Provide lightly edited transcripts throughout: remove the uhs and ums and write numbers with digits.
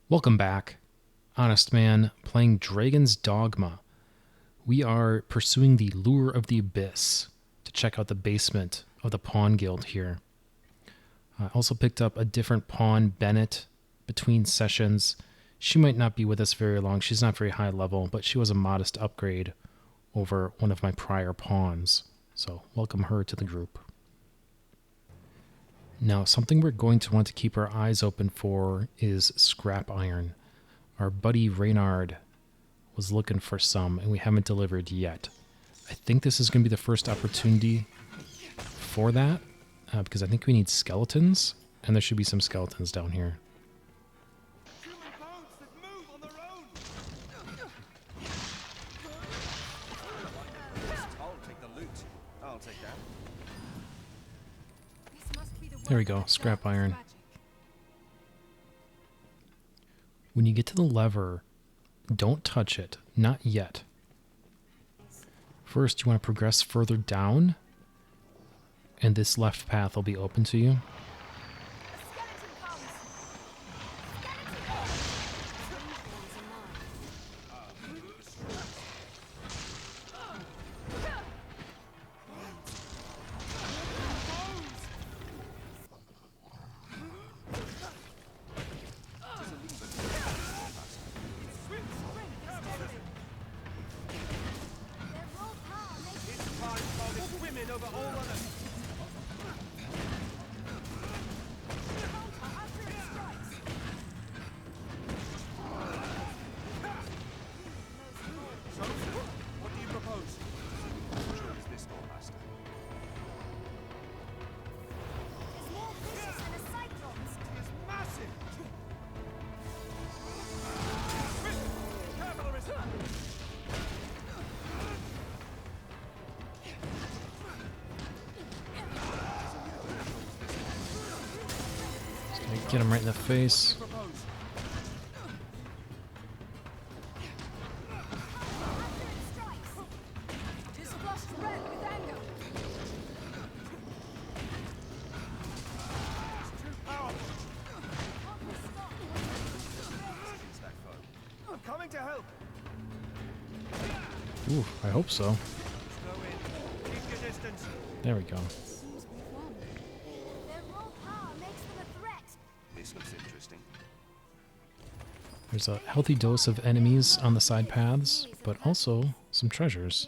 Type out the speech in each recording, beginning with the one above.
Welcome back. Honestman, playing Dragon's Dogma. We are pursuing the lure of the abyss to check out the basement of the Pawn Guild here. I also picked up a different pawn, Bennett, between sessions. She might not be with us very long. She's not very high level, but she was a modest upgrade over one of my prior pawns. So welcome her to the group. Now, something we're going to want to keep our eyes open for is scrap iron. Our buddy Reynard was looking for some, and we haven't delivered yet. I think this is going to be the first opportunity for that, because I think we need skeletons, and there should be some skeletons down here. There we go, scrap iron. When you get to the lever, don't touch it. Not yet. First, you want to progress further down, and this left path will be open to you. Get him right in the face. Ooh, I hope so. There we go. There's a healthy dose of enemies on the side paths, but also some treasures.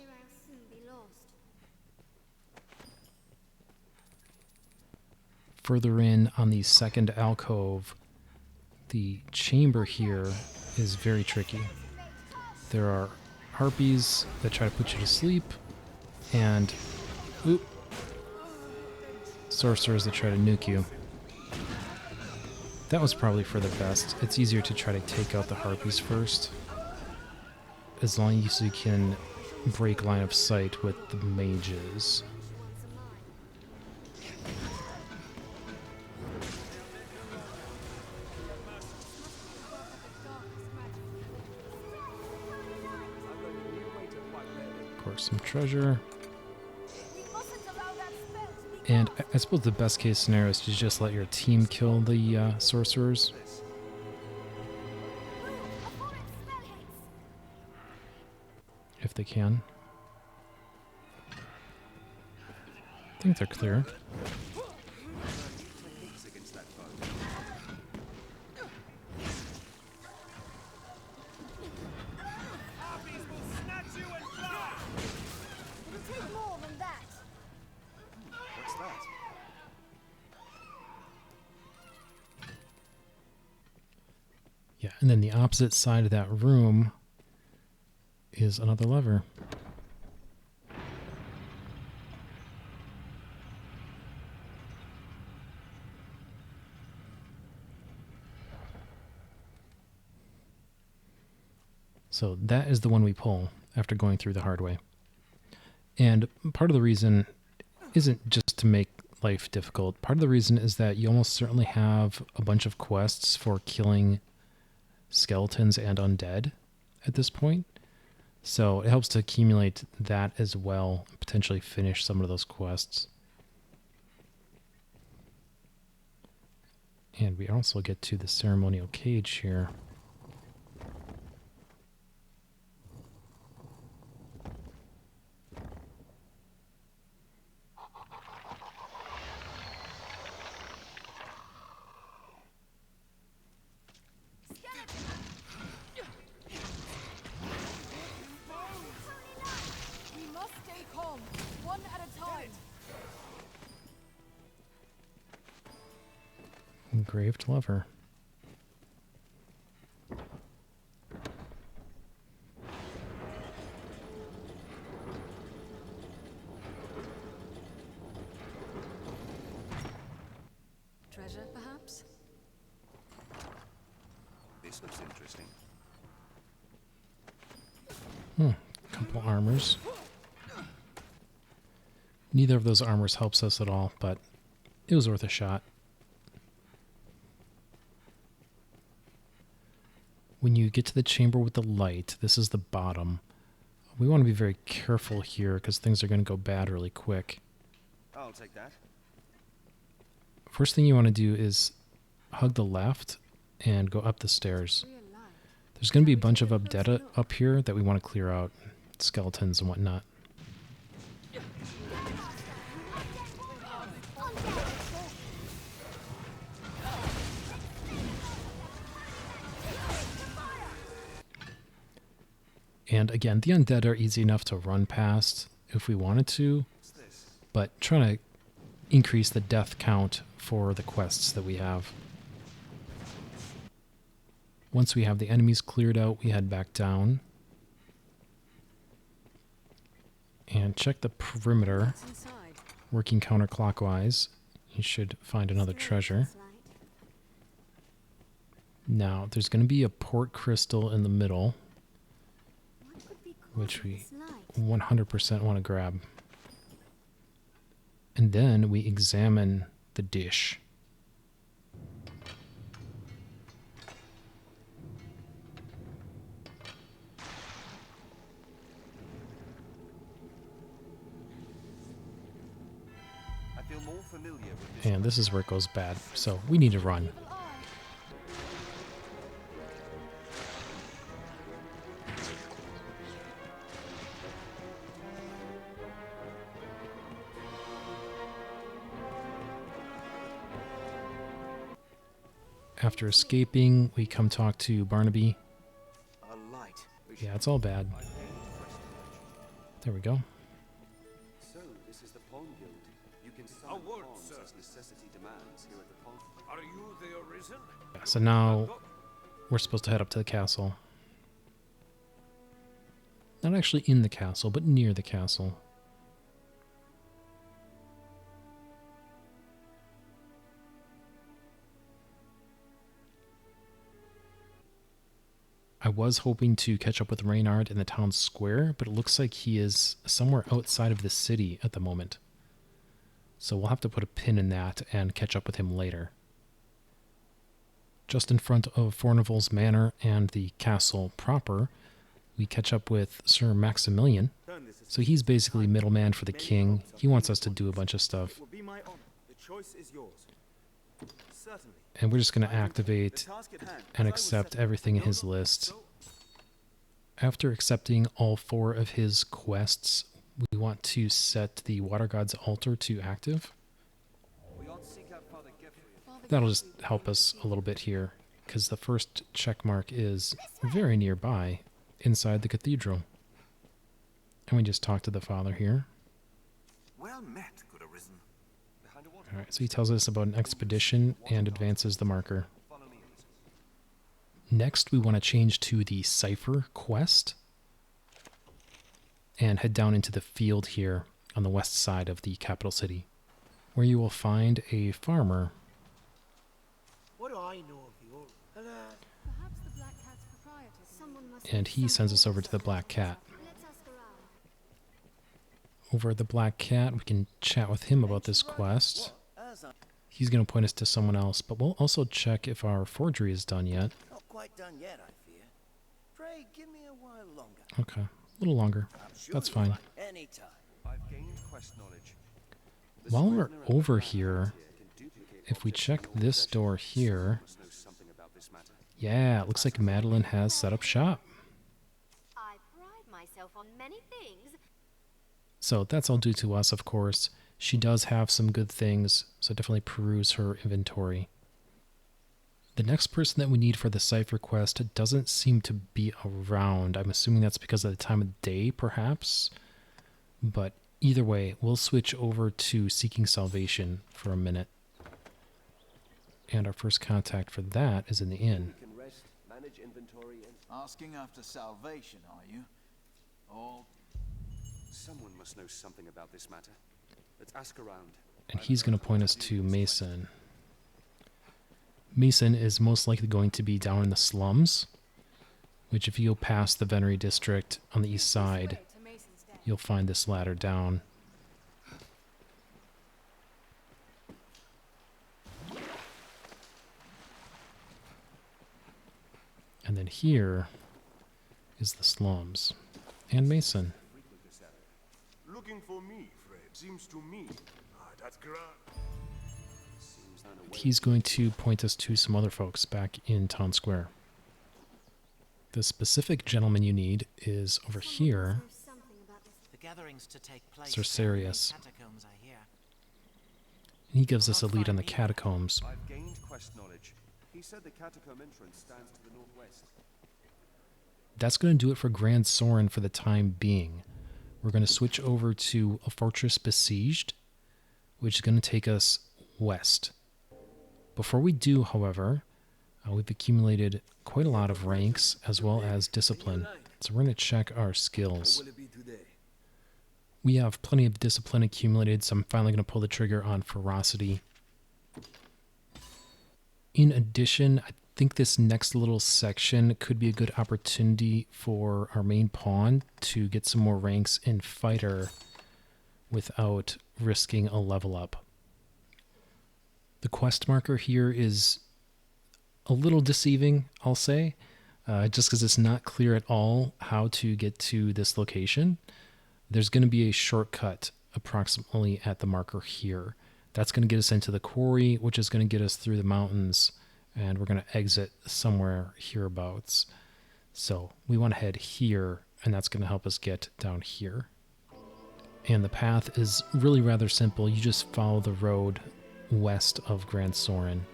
Further in on the second alcove, the chamber here is very tricky. There are harpies that try to put you to sleep, and sorcerers that try to nuke you. That was probably for the best. It's easier to try to take out the harpies first, as long as you can break line of sight with the mages. Of course, some treasure. And I suppose the best case scenario is to just let your team kill the sorcerers. If they can. I think they're clear. Yeah, and then the opposite side of that room is another lever. So that is the one we pull after going through the hard way. And part of the reason isn't just to make life difficult. Part of the reason is that you almost certainly have a bunch of quests for killing skeletons and undead at this point. So it helps to accumulate that as well, and potentially finish some of those quests. And we also get to the ceremonial cage here. Engraved lover. Treasure, perhaps? This looks interesting. Couple armors. Neither of those armors helps us at all, but it was worth a shot. When you get to the chamber with the light, this is the bottom. We want to be very careful here because things are going to go bad really quick. I'll take that. First thing you want to do is hug the left and go up the stairs. There's going to be a bunch of undead up here that we want to clear out. Skeletons and whatnot. And again, the undead are easy enough to run past if we wanted to, but trying to increase the death count for the quests that we have. Once we have the enemies cleared out, we head back down. And check the perimeter, working counterclockwise. You should find another treasure. Now, there's going to be a Portcrystal in the middle, which we 100% want to grab. And then we examine the dish. And this is where it goes bad, so we need to run. After escaping, we come talk to Barnaby. Yeah, it's all bad. There we go. So, this is the Pawn Guild. You can summon pawns as necessity demands here at the pawn. Are you the Arisen? Yeah, so now we're supposed to head up to the castle. Not actually in the castle, but near the castle. I was hoping to catch up with Reynard in the town square, but it looks like he is somewhere outside of the city at the moment. So we'll have to put a pin in that and catch up with him later. Just in front of Fornival's Manor and the castle proper, we catch up with Sir Maximilian. So he's basically middleman for the king. He wants us to do a bunch of stuff. And we're just going to activate and accept everything in his list. After accepting all 4 of his quests, we want to set the Watergod's altar to active. That'll just help us a little bit here, because the first check mark is very nearby, inside the cathedral. And we just talk to the father here. Well met, good Arisen. Alright, so he tells us about an expedition and advances the marker. Next, we want to change to the Cypher quest and head down into the field here on the west side of the capital city, where you will find a farmer. What do I know of the old? Perhaps the Black Cat's proprietor. And he sends us over to the Black Cat. Over at the Black Cat, we can chat with him about this quest. He's going to point us to someone else, but we'll also check if our forgery is done yet. Not quite done yet, I fear. Pray give me a while longer. Okay, a little longer. That's fine. Anytime. I've gained quest knowledge. While we're over here, if we check this door here, yeah, it looks like Madeline has set up shop. I pride myself on many things. So that's all due to us, of course. She does have some good things, so definitely peruse her inventory. The next person that we need for the Cypher quest doesn't seem to be around. I'm assuming that's because of the time of day, perhaps. But either way, we'll switch over to Seeking Salvation for a minute. And our first contact for that is in the inn. We can rest, manage inventory, and Asking after salvation, are you? Or someone must know something about this matter. Let's ask around. And he's going to point us to Mason. Mason is most likely going to be down in the slums, which if you go past the Venery district on the east side, To Mason's den. you'll find this ladder down. And then here is the slums. And Mason. Looking for me, Fred. Seems to me. That's grand. Seems that a way. He's going to point us to some other folks back in Town Square. The specific gentleman you need is over here. Something about this. The gatherings to take place Sir down in the Sairus. catacombs, I hear. He gives us a lead on the catacombs. I've gained quest knowledge. He said the catacomb entrance stands to the northwest. That's going to do it for Gran Soren for the time being. We're going to switch over to a fortress Besieged, which is going to take us west. Before we do, however, we've accumulated quite a lot of ranks as well as discipline. So we're going to check our skills. We have plenty of discipline accumulated, so I'm finally going to pull the trigger on ferocity. In addition, I think this next little section could be a good opportunity for our main pawn to get some more ranks in fighter without risking a level up. The quest marker here is a little deceiving, I'll say, just because it's not clear at all how to get to this location. There's going to be a shortcut approximately at the marker here. That's going to get us into the quarry, which is going to get us through the mountains, and we're going to exit somewhere hereabouts. So we want to head here, and that's going to help us get down here. And the path is really rather simple. You just follow the road west of Gran Soren.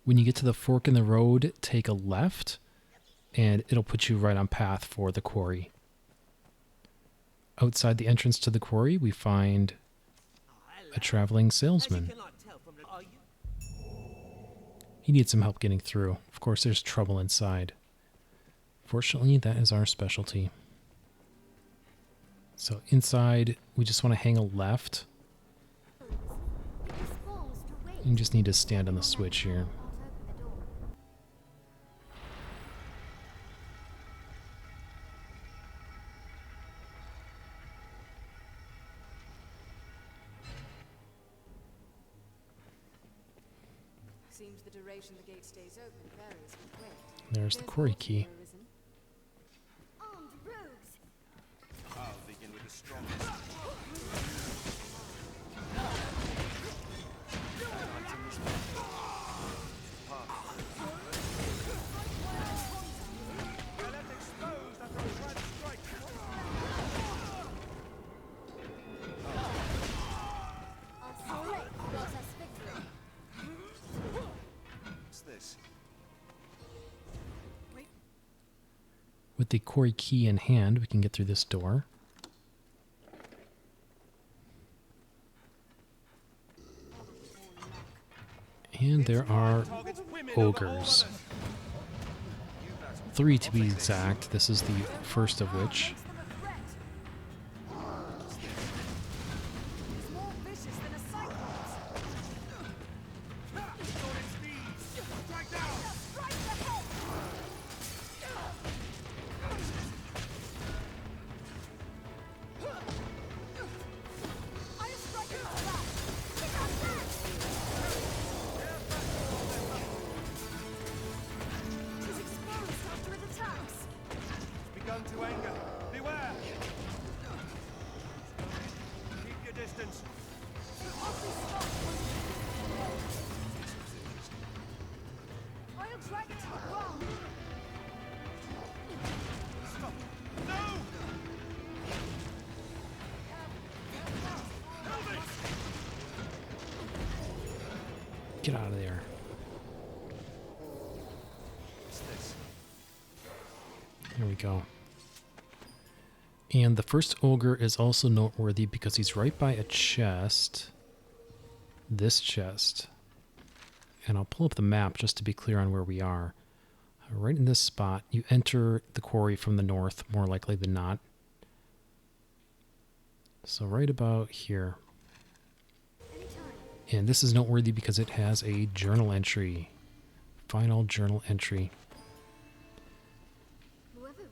When you get to the fork in the road, take a left, and it'll put you right on path for the quarry. Outside the entrance to the quarry, we find a traveling salesman. He needs some help getting through. Of course, there's trouble inside. Fortunately, that is our specialty. So inside, we just want to hang a left. You just need to stand on the switch here. Seems the duration the gate stays open varies with weight. There's the quarry key. Arisen. Armed rogues. I'll begin with the strongest. Our soul brought us victory. What's this? With the quarry key in hand, we can get through this door. And there are ogres. 3 to be exact. This is the first of which. Makes them a threat. He's more vicious than a cyclops. Strike the head. Iron strike is back. Kick out that. She's exposed after it attacks. Begun to anger. Beware! Keep your distance. Awfully strong. I'll drag it to the ground. Stop! No! Get out of there. What's this? Here we go. And the first ogre is also noteworthy because he's right by a chest. This chest. And I'll pull up the map just to be clear on where we are. Right in this spot, you enter the quarry from the north, more likely than not. So right about here. And this is noteworthy because it has a journal entry. Final journal entry.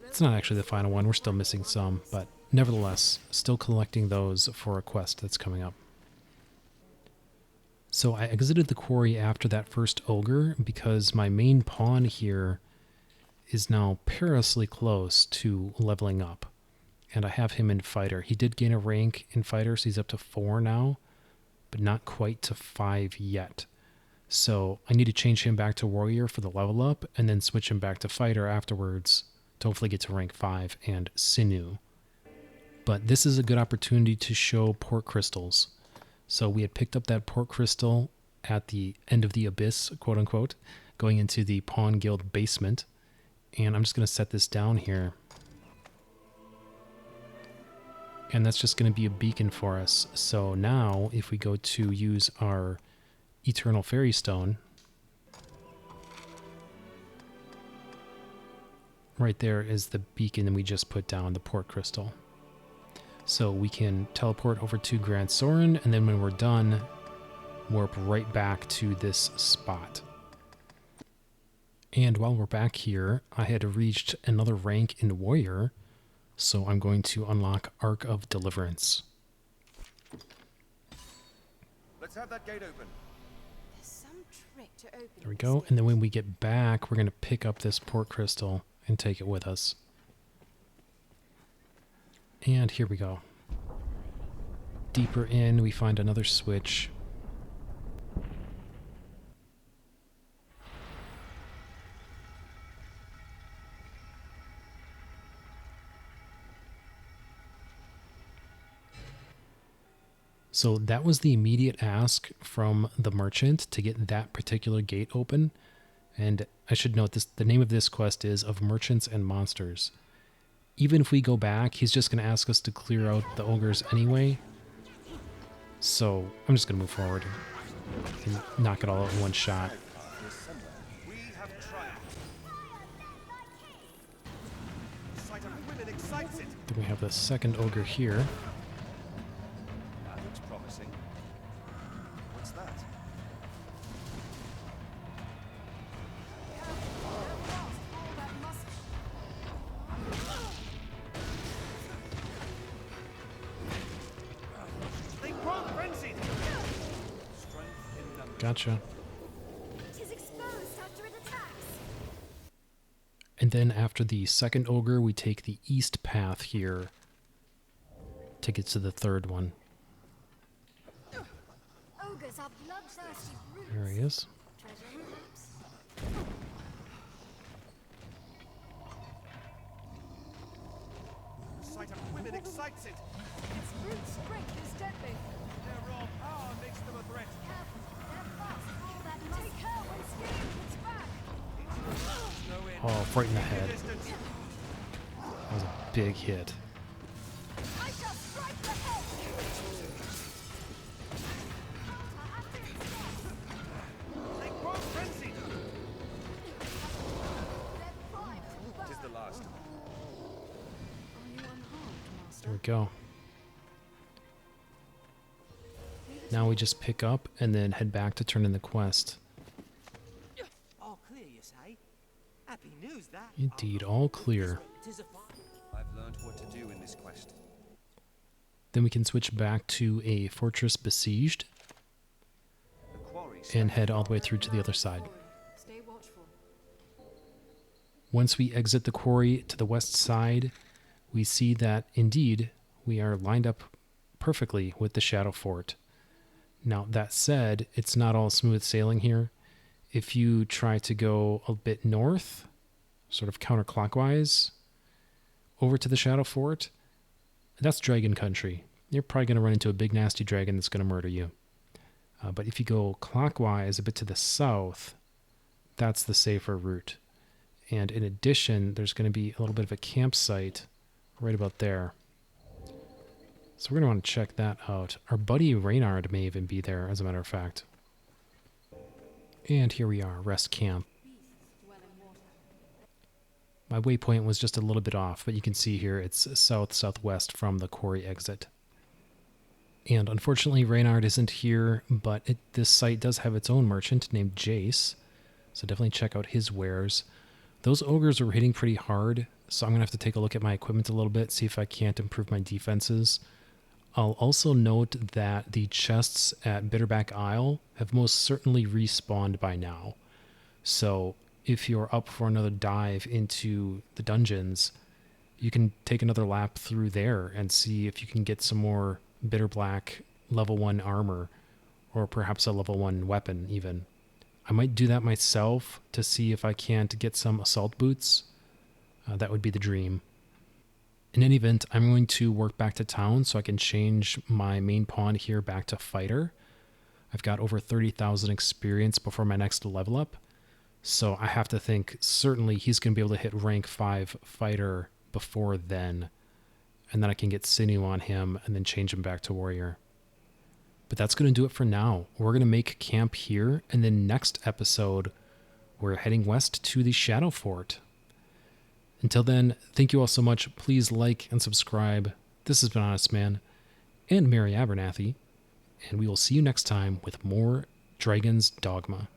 It's not actually the final one. We're still missing some, but nevertheless, still collecting those for a quest that's coming up. So I exited the quarry after that first ogre because my main pawn here is now perilously close to leveling up. And I have him in fighter. He did gain a rank in fighter, so he's up to 4 now, but not quite to 5 yet. So I need to change him back to warrior for the level up and then switch him back to fighter afterwards to hopefully get to rank 5 and sinew. But this is a good opportunity to show Portcrystals. So we had picked up that Portcrystal at the end of the abyss, quote unquote, going into the Pawn Guild basement. And I'm just going to set this down here. And that's just going to be a beacon for us. So now if we go to use our Eternal Fairy Stone, right there is the beacon that we just put down, the Portcrystal. So we can teleport over to Gran Soren, and then when we're done, warp right back to this spot. And while we're back here, I had reached another rank in Warrior, so I'm going to unlock Ark of Deliverance. Let's have that gate open. There's some trick to open. There we go, and then when we get back, we're going to pick up this Portcrystal and take it with us. And here we go. Deeper in, we find another switch. So that was the immediate ask from the merchant to get that particular gate open. And I should note this, the name of this quest is Of Merchants and Monsters. Even if we go back, he's just going to ask us to clear out the ogres anyway. So I'm just going to move forward and knock it all out in one shot. We have triumphed. The sight of women excites it. Then we have the second ogre here. That looks promising. What's that? They grow frenzied. Strength in numbers. Gotcha. It is exposed after it attacks. And then after the second ogre, we take the east path here to get to the third one. Ogres are bloodthirsty brutes. There he is. Treasure, perhaps? The sight of women excites it. Its brute strength is deadly. Their raw power makes them a threat. Careful, they're fast for all that must. Take care when scaling its back. No end. Oh, right in the head. Distance. That was a big hit. I shall strike the head. They grow frenzied. They're primed to burn. It is the last. Are you unharmed, master? There we go. Now we just pick up and then head back to turn in the quest. All clear, you say? Happy news, that. Indeed, all clear. Tis a fine. I've learned what to do in this quest. Then we can switch back to a fortress besieged The quarry and head all the way through to the other side. Stay watchful. Once we exit the quarry to the west side, we see that indeed we are lined up perfectly with the Shadow Fort. Now, that said, it's not all smooth sailing here. If you try to go a bit north, sort of counterclockwise, over to the Shadow Fort, that's dragon country. You're probably going to run into a big nasty dragon that's going to murder you. But if you go clockwise a bit to the south, that's the safer route. And in addition, there's going to be a little bit of a campsite right about there. So we're going to want to check that out. Our buddy Reynard may even be there, as a matter of fact. And here we are, rest camp. My waypoint was just a little bit off, but you can see here it's south-southwest from the quarry exit. And unfortunately, Reynard isn't here, but this site does have its own merchant named Jace, so definitely check out his wares. Those ogres were hitting pretty hard, so I'm going to have to take a look at my equipment a little bit, see if I can't improve my defenses. I'll also note that the chests at Bitterback Isle have most certainly respawned by now. So if you're up for another dive into the dungeons, you can take another lap through there and see if you can get some more Bitterblack level 1 armor, or perhaps a level 1 weapon even. I might do that myself to see if I can't get some assault boots. That would be the dream. In any event, I'm going to work back to town so I can change my main pawn here back to fighter. I've got over 30,000 experience before my next level up, so I have to think certainly he's going to be able to hit rank 5 fighter before then, and then I can get sinew on him and then change him back to warrior. But that's going to do it for now. We're going to make camp here, and then next episode, we're heading west to the Shadow Fort. Until then, thank you all so much. Please like and subscribe. This has been Honestman and Mary Abernathy, and we will see you next time with more Dragon's Dogma.